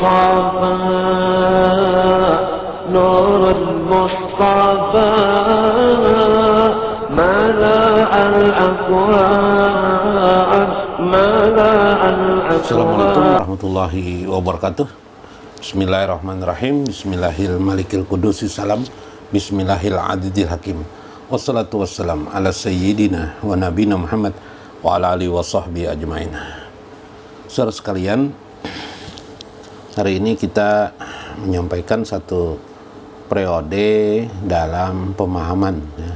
المصطفى نور المصطفى ملأ الأكوان ملأ الأكوان. Assalamualaikum warahmatullahi wabarakatuh. Bismillahirrahmanirrahim. Bismillahil qudusis salam. Bismillahil adidil hakim. Wassalatu wassalam ala sayyidina wa nabina Muhammad wa ala alihi wa sahbihi ajmain. Saudara sekalian, hari ini kita menyampaikan satu periode dalam pemahaman ya,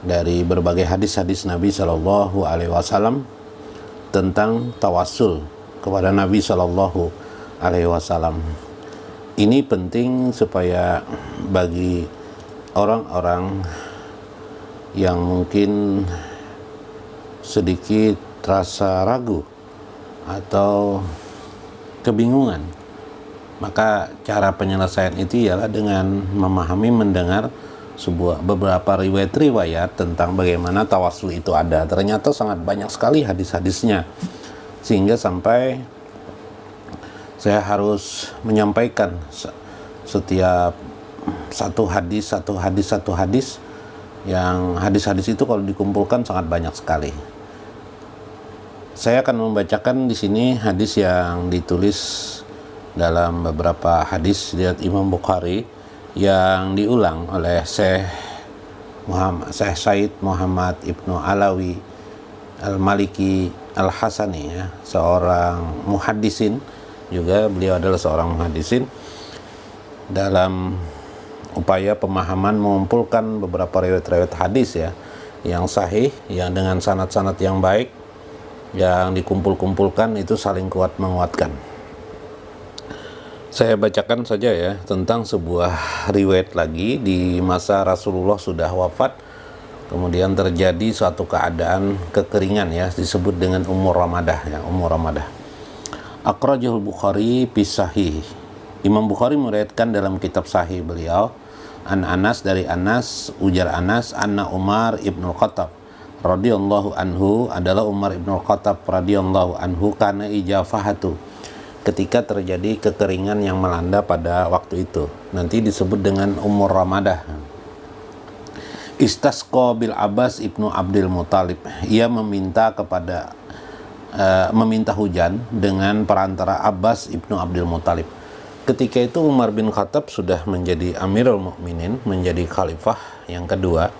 dari berbagai hadis-hadis Nabi Shallallahu Alaihi Wasallam tentang tawassul kepada Nabi Shallallahu Alaihi Wasallam. Ini penting supaya bagi orang-orang yang mungkin sedikit rasa ragu atau kebingungan, maka cara penyelesaian itu ialah dengan memahami, mendengar beberapa riwayat-riwayat tentang bagaimana tawassul itu ada. Ternyata sangat banyak sekali hadis-hadisnya, sehingga sampai saya harus menyampaikan setiap satu hadis yang hadis-hadis itu kalau dikumpulkan sangat banyak sekali. Saya akan membacakan di sini hadis yang ditulis dalam beberapa hadis dari Imam Bukhari yang diulang oleh Syekh Said Muhammad Ibnu Alawi Al-Maliki Al-Hasani ya, seorang muhaddisin juga. Beliau adalah seorang muhaddisin. Dalam upaya pemahaman mengumpulkan beberapa riwayat-riwayat hadis ya yang sahih, yang dengan sanad-sanad yang baik, yang dikumpul-kumpulkan itu saling kuat menguatkan. Saya bacakan saja ya tentang sebuah riwayat lagi. Di masa Rasulullah sudah wafat, kemudian terjadi suatu keadaan kekeringan ya, disebut dengan umur Ramadah ya, umur Ramadah. Akhrajahul Bukhari fi Sahih. Imam Bukhari meriwayatkan dalam kitab sahih beliau, an Anas, dari Anas, ujar Anas, anna Umar ibnul Khattab radhiyallahu anhu, adalah Umar ibnul Khattab radhiyallahu anhu, kana ijafahatu, ketika terjadi kekeringan yang melanda pada waktu itu, nanti disebut dengan umur Ramadah. Istasqa bil Abbas ibnu Abdul Muthalib, ia meminta hujan dengan perantara Abbas ibnu Abdul Muthalib. Ketika itu Umar bin Khattab sudah menjadi Amirul Mukminin, menjadi khalifah yang kedua.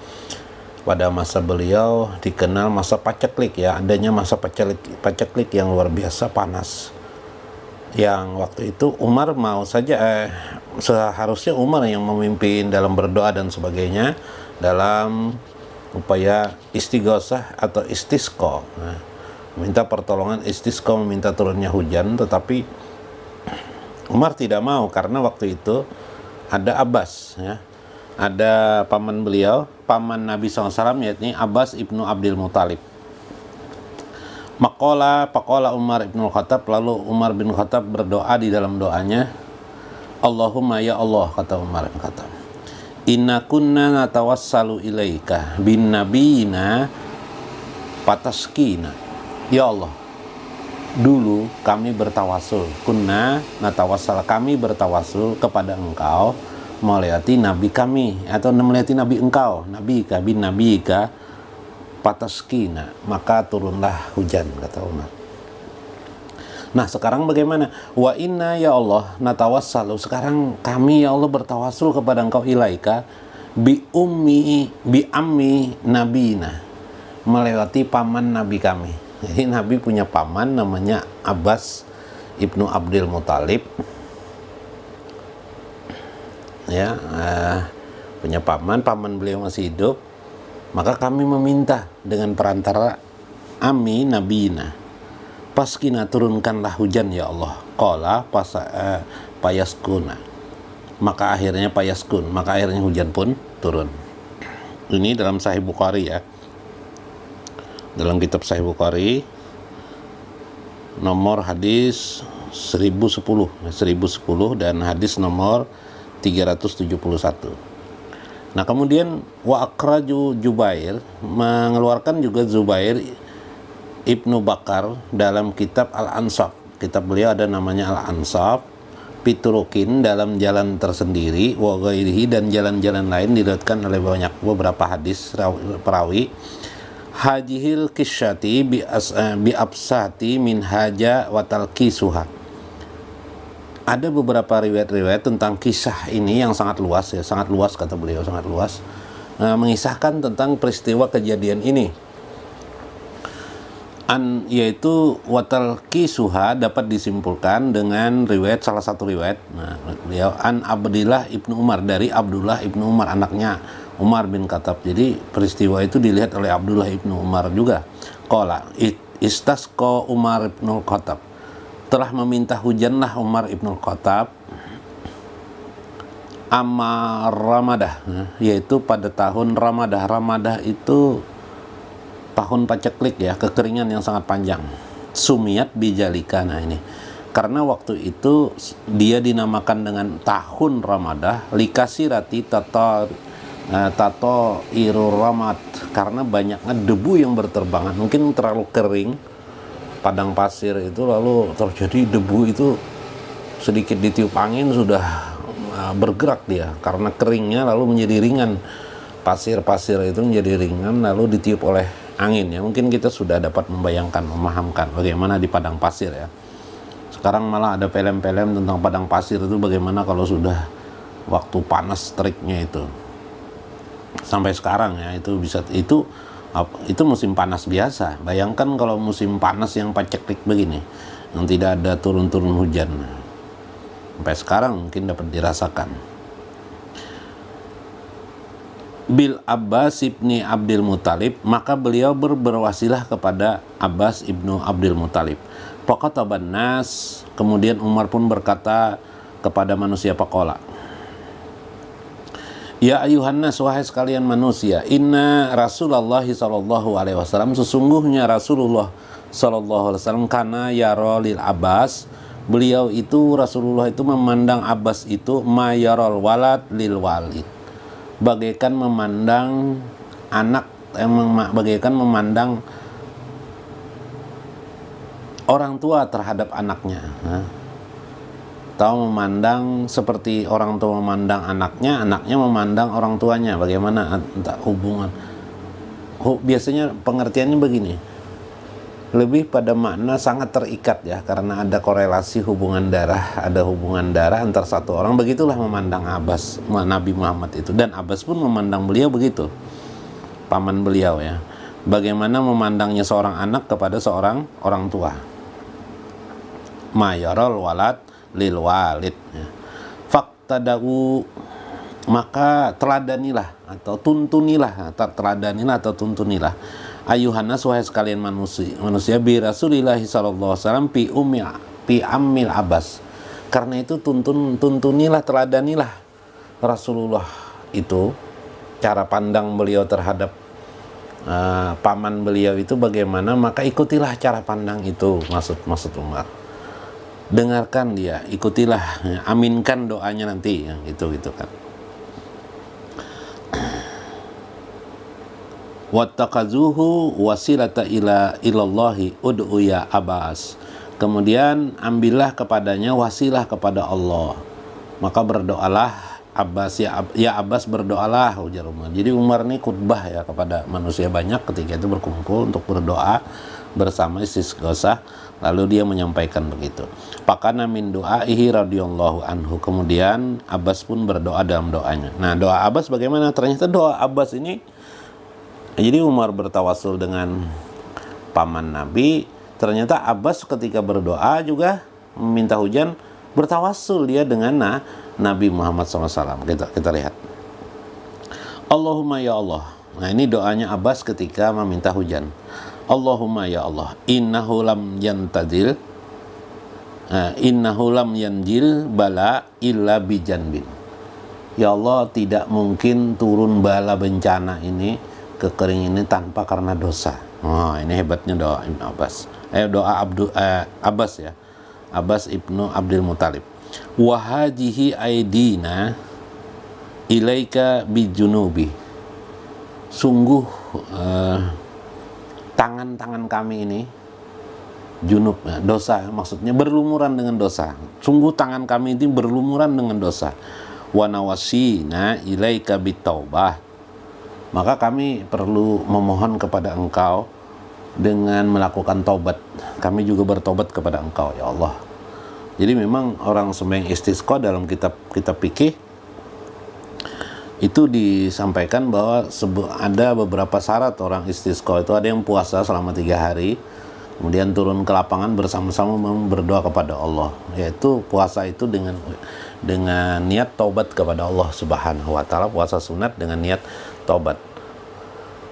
Pada masa beliau dikenal masa paceklik ya, adanya masa paceklik yang luar biasa panas. Yang waktu itu Umar mau saja seharusnya Umar yang memimpin dalam berdoa dan sebagainya, dalam upaya istighosah atau istisqa, minta pertolongan, istisqa, meminta turunnya hujan. Tetapi Umar tidak mau karena waktu itu ada Abbas ya, ada paman beliau, paman Nabi SAW, yakni Abbas ibnu Abdul Muthalib. Pakola Umar ibnu Khattab, lalu Umar bin Khattab berdoa di dalam doanya, Allahumma ya Allah, kata Umar bin Khattab, inna kunna natawassalu ilaika bin nabiyina pataskina. Ya Allah, dulu kami bertawasul, kunna natawassal, kami bertawasul kepada engkau melewati nabi kami, atau melewati nabi engkau, nabika bin nabika pataskina, maka turunlah hujan, kata Umar. Nah sekarang bagaimana? Wa inna ya Allah natawassalu, sekarang kami ya Allah bertawasul kepada engkau ilaika bi ammi nabina, melewati paman nabi kami. Jadi Nabi punya paman namanya Abbas ibnu Abdul Muthalib ya, punya paman beliau masih hidup. Maka kami meminta dengan perantara Ami Nabina, paskina, turunkanlah hujan ya Allah. Qala payaskuna, maka akhirnya payaskun, maka akhirnya hujan pun turun. Ini dalam Sahih Bukhari ya, dalam kitab Sahih Bukhari, nomor hadis 1010 dan hadis nomor 371. Nah kemudian wa akraju Jubair, mengeluarkan juga Zubair Ibnu Bakar dalam kitab Al-Ansab kitab beliau ada namanya Al-Ansab, Piturukin dalam jalan tersendiri, wa ghairihi dan jalan-jalan lain diriwayatkan oleh beberapa hadis perawi. Hajihil kisyati bi absati min haja wa talqisuha. Ada beberapa riwayat-riwayat tentang kisah ini yang sangat luas ya, sangat luas kata beliau, sangat luas. Mengisahkan tentang peristiwa kejadian ini. Yaitu watal kisuha dapat disimpulkan dengan riwayat, salah satu riwayat beliau an Abdillah ibnu Umar, dari Abdullah ibnu Umar anaknya Umar bin Khattab. Jadi peristiwa itu dilihat oleh Abdullah ibnu Umar juga. Qala istasqa Umar ibnu Khattab, telah meminta hujanlah Umar ibnu Khattab Amar Ramadah, yaitu pada tahun Ramadah. Ramadah itu tahun paceklik ya, kekeringan yang sangat panjang. Sumiyat bijalika, nah ini karena waktu itu dia dinamakan dengan tahun Ramadah likasirati tato iruramat, karena banyaknya debu yang berterbangan. Mungkin terlalu kering padang pasir itu, lalu terjadi debu itu sedikit ditiup angin sudah bergerak dia, karena keringnya lalu menjadi ringan. Pasir-pasir itu menjadi ringan lalu ditiup oleh angin ya. Mungkin kita sudah dapat membayangkan, memahamkan bagaimana di padang pasir ya. Sekarang malah ada film-film tentang padang pasir itu, bagaimana kalau sudah waktu panas teriknya itu. Sampai sekarang ya, itu bisa itu musim panas biasa. Bayangkan kalau musim panas yang paceklik begini, yang tidak ada turun-turun hujan. Sampai sekarang mungkin dapat dirasakan. Bil Abbas ibni Abdul Muthalib, maka beliau berwasilah kepada Abbas ibnu Abdul Muthalib. Faqataban nas, kemudian Umar pun berkata kepada manusia, faqala, ya ayuhan nas, wahai sekalian manusia, inna Rasulullah sallallahu alaihi wasallam, sesungguhnya Rasulullah sallallahu alaihi wasallam, kana yara lil Abbas, beliau itu Rasulullah itu memandang Abbas itu mayarol walad lil walid, bagaikan memandang anak, bagaikan memandang orang tua terhadap anaknya, atau memandang seperti orang tua memandang anaknya, anaknya memandang orang tuanya. Bagaimana entah hubungan, biasanya pengertiannya begini, lebih pada makna sangat terikat ya, karena ada korelasi hubungan darah, ada hubungan darah antar satu orang. Begitulah memandang Abbas Nabi Muhammad itu, dan Abbas pun memandang beliau begitu, paman beliau ya, bagaimana memandangnya seorang anak kepada seorang orang tua. Mayarul walad lil walid ya. Faktadahu, maka teladanilah atau tuntunilah, tuntunilah ayuhanas, wahai sekalian manusia bi Rasulillah sallallahu alaihi wasallam pi ammil Abbas. Karena itu tuntunilah, teladanilah Rasulullah itu, cara pandang beliau terhadap paman beliau itu bagaimana, maka ikutilah cara pandang itu, maksud Umar. Dengarkan dia, ikutilah, aminkan doanya nanti ya, gitu kan. Wattakazuhu wasilata ilallahi ud'u ya Abbas. Kemudian ambillah kepadanya wasilah kepada Allah, maka berdoalah Abbas, ya Abbas berdoalah, ujar Umar. Jadi Umar ini khutbah ya kepada manusia banyak ketika itu berkumpul untuk berdoa bersama istisghosah, lalu dia menyampaikan begitu. Pakana min du'aihi radhiyallahu anhu, kemudian Abbas pun berdoa dalam doanya. Nah, doa Abbas bagaimana? Ternyata doa Abbas ini, jadi Umar bertawasul dengan paman Nabi, ternyata Abbas ketika berdoa juga meminta hujan, bertawasul dia dengan Nabi Muhammad SAW. Kita lihat. Allahumma ya Allah. Nah, ini doanya Abbas ketika meminta hujan. Allahumma ya Allah, innahu lam yanjil bala illa bijanbin. Ya Allah, tidak mungkin turun bala bencana ini, kekering ini tanpa karena dosa. Oh, ini hebatnya doa Ibnu Abbas. Doa Abbas ya. Abbas ibnu Abdul Muthalib. Wahajihi aidina ilaika bijunubi. Sungguh tangan-tangan kami ini junub, dosa, maksudnya berlumuran dengan dosa. Sungguh tangan kami ini berlumuran dengan dosa. Wa nawasina ilaika bitaubah. Maka kami perlu memohon kepada Engkau dengan melakukan taubat. Kami juga bertobat kepada Engkau, ya Allah. Jadi memang orang sembahyang istisqa dalam kitab fikih itu disampaikan bahwa ada beberapa syarat orang istisqa itu. Ada yang puasa selama 3 hari, kemudian turun ke lapangan bersama-sama berdoa kepada Allah, yaitu puasa itu dengan niat taubat kepada Allah Subhanahu wa taala, puasa sunat dengan niat taubat.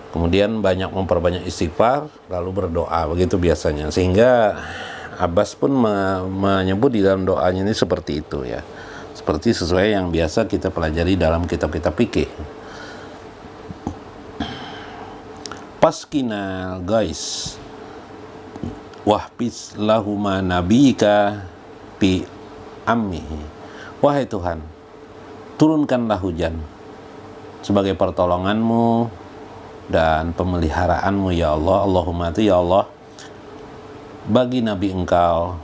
Kemudian banyak memperbanyak istighfar, lalu berdoa, begitu biasanya. Sehingga Abbas pun menyebut di dalam doanya ini seperti itu ya. Seperti sesuai yang biasa kita pelajari dalam kitab-kitab fikih. Paskinal guys, wahbis lahuma nabika bi ammihi. Wahai Tuhan, turunkanlah hujan sebagai pertolonganmu dan pemeliharaanmu ya Allah. Allahumma itu ya Allah, bagi Nabi Engkau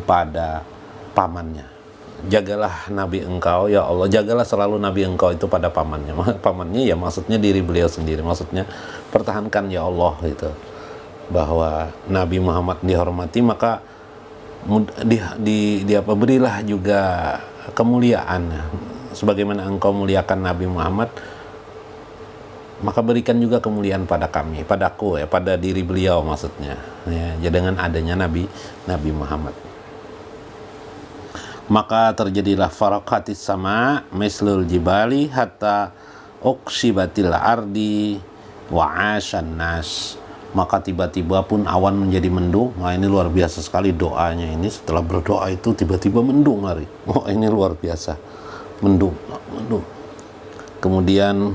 pada pamannya. Jagalah Nabi Engkau ya Allah, jagalah selalu Nabi Engkau itu pada pamannya. Pamannya ya maksudnya diri beliau sendiri, maksudnya pertahankan ya Allah gitu. Bahwa Nabi Muhammad dihormati, maka berilah juga kemuliaan sebagaimana Engkau muliakan Nabi Muhammad, maka berikan juga kemuliaan pada kami, padaku ya, pada diri beliau maksudnya ya, dengan adanya Nabi Muhammad. Maka terjadilah faraqatis sama mislul jibali hatta uqsibatil ardi wa 'ashan nas. Maka tiba-tiba pun awan menjadi mendung. Nah, ini luar biasa sekali doanya ini. Setelah berdoa itu tiba-tiba mendung hari. Oh, ini luar biasa. Mendung. Kemudian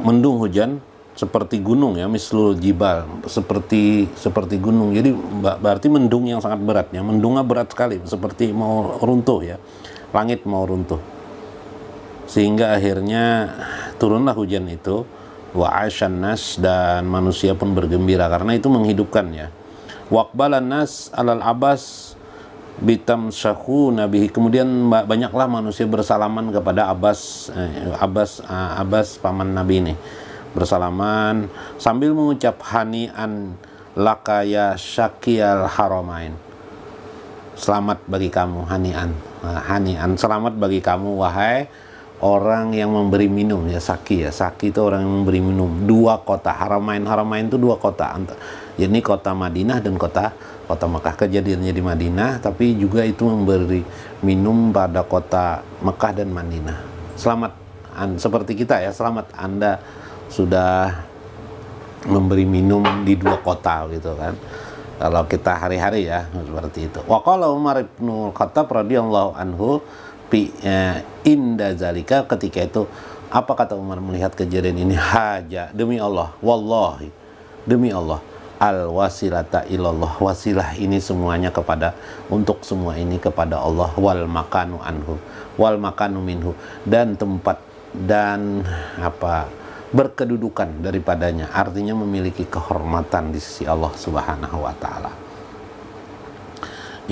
mendung hujan seperti gunung ya, mislul jibal, seperti gunung. Jadi berarti mendung yang sangat berat ya. Mendungnya berat sekali, seperti mau runtuh ya. Langit mau runtuh. Sehingga akhirnya turunlah hujan itu, wa 'ashan nas, dan manusia pun bergembira karena itu menghidupkan ya. Waqbalan nas alal Abbas bitamshahu nabihi. Kemudian banyaklah manusia bersalaman kepada Abbas paman Nabi ini. Bersalaman sambil mengucap hani'an laka ya syakiyal haramain. Selamat bagi kamu, hani'an. Hani'an, selamat bagi kamu wahai orang yang memberi minum ya, saki ya. Saki itu orang yang memberi minum. 2 kota haramain itu 2 kota. Jadi kota Madinah dan kota Mekah. Kejadiannya di Madinah, tapi juga itu memberi minum pada kota Mekah dan Madinah. Selamat, seperti kita ya, selamat Anda sudah memberi minum di 2 kota gitu kan. Kalau kita hari-hari ya seperti itu. Wa qala Umar bin Khattab radhiyallahu anhu inda zalika, ketika itu apa kata Umar melihat kejadian ini? Haja, demi Allah, wallahi, demi Allah, al wasilata ilallah, wasilah ini semuanya untuk semua ini kepada Allah, wal makanu anhu, wal makanu minhu, dan tempat dan berkedudukan daripadanya, artinya memiliki kehormatan di sisi Allah Subhanahu wa taala.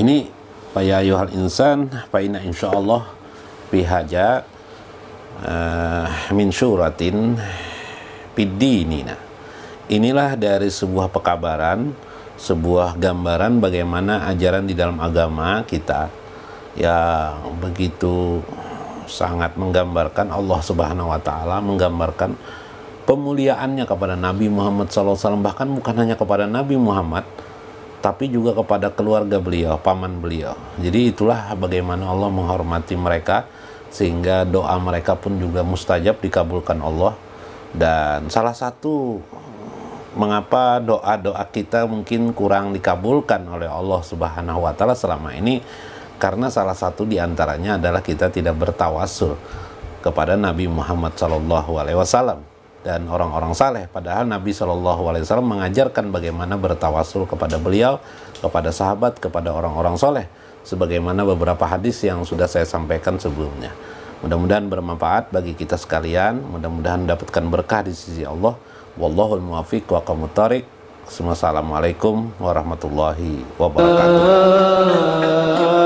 Ini ya ayuhal insan fa inna insyaallah bihaja min syuratin bidinina. Inilah dari sebuah pekabaran, sebuah gambaran bagaimana ajaran di dalam agama kita yang begitu sangat menggambarkan Allah Subhanahu wa taala, menggambarkan pemuliaannya kepada Nabi Muhammad SAW, bahkan bukan hanya kepada Nabi Muhammad, tapi juga kepada keluarga beliau, paman beliau. Jadi itulah bagaimana Allah menghormati mereka, sehingga doa mereka pun juga mustajab, dikabulkan Allah. Dan salah satu mengapa doa-doa kita mungkin kurang dikabulkan oleh Allah Subhanahu wa taala selama ini, karena salah satu diantaranya adalah kita tidak bertawasul kepada Nabi Muhammad SAW dan orang-orang saleh. Padahal Nabi SAW mengajarkan bagaimana bertawasul kepada beliau, kepada sahabat, kepada orang-orang soleh, sebagaimana beberapa hadis yang sudah saya sampaikan sebelumnya. Mudah-mudahan bermanfaat bagi kita sekalian, mudah-mudahan mendapatkan berkah di sisi Allah. Wallahul muwaffiq wa aqwamut thoriq. Assalamualaikum warahmatullahi wabarakatuh.